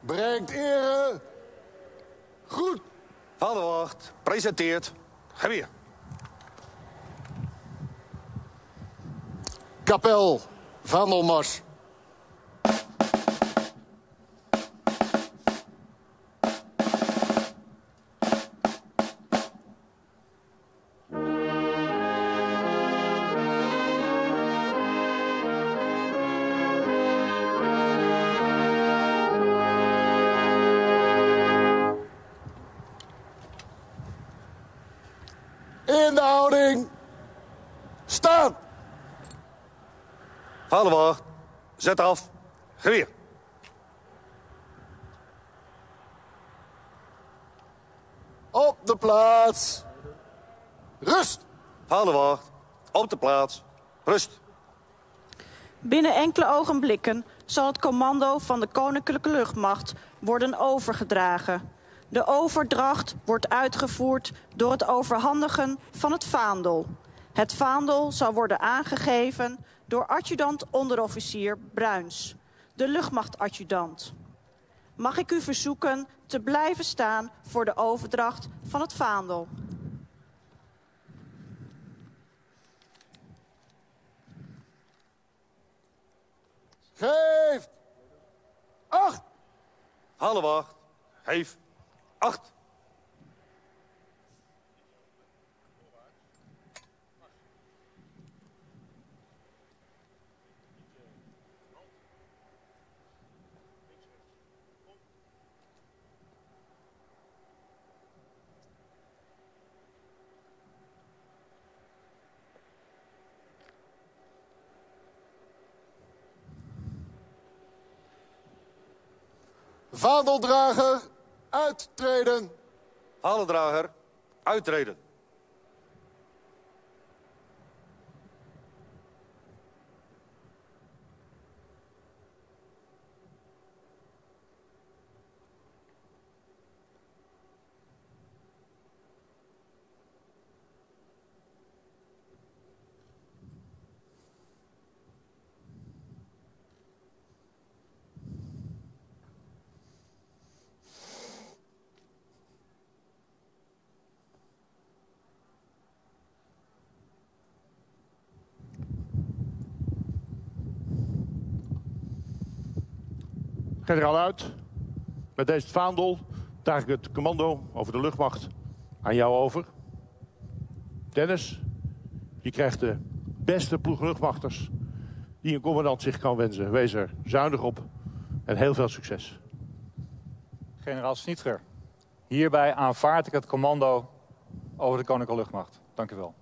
Brengt ere. Goed. Vaderwacht, presenteert. Geweer. Kapel. Vaandelmars. In de houding. Staan. Vaderwacht, zet af. Geweer. Op de plaats. Rust. Vaderwacht, op de plaats. Rust. Binnen enkele ogenblikken zal het commando van de Koninklijke Luchtmacht worden overgedragen. De overdracht wordt uitgevoerd door het overhandigen van het vaandel. Het vaandel zal worden aangegeven door adjudant-onderofficier Bruins, de luchtmachtadjudant. Mag ik u verzoeken te blijven staan voor de overdracht van het vaandel. Geeft. 8. Vaderwacht, geef. 8. Vaandeldrager. Uittreden. Vaandeldrager, uittreden. Generaal Uit, met deze vaandel draag ik het commando over de luchtmacht aan jou over. Dennis, je krijgt de beste ploeg luchtmachters die een commandant zich kan wensen. Wees er zuinig op en heel veel succes. Generaal Snitger, hierbij aanvaard ik het commando over de Koninklijke Luchtmacht. Dank u wel.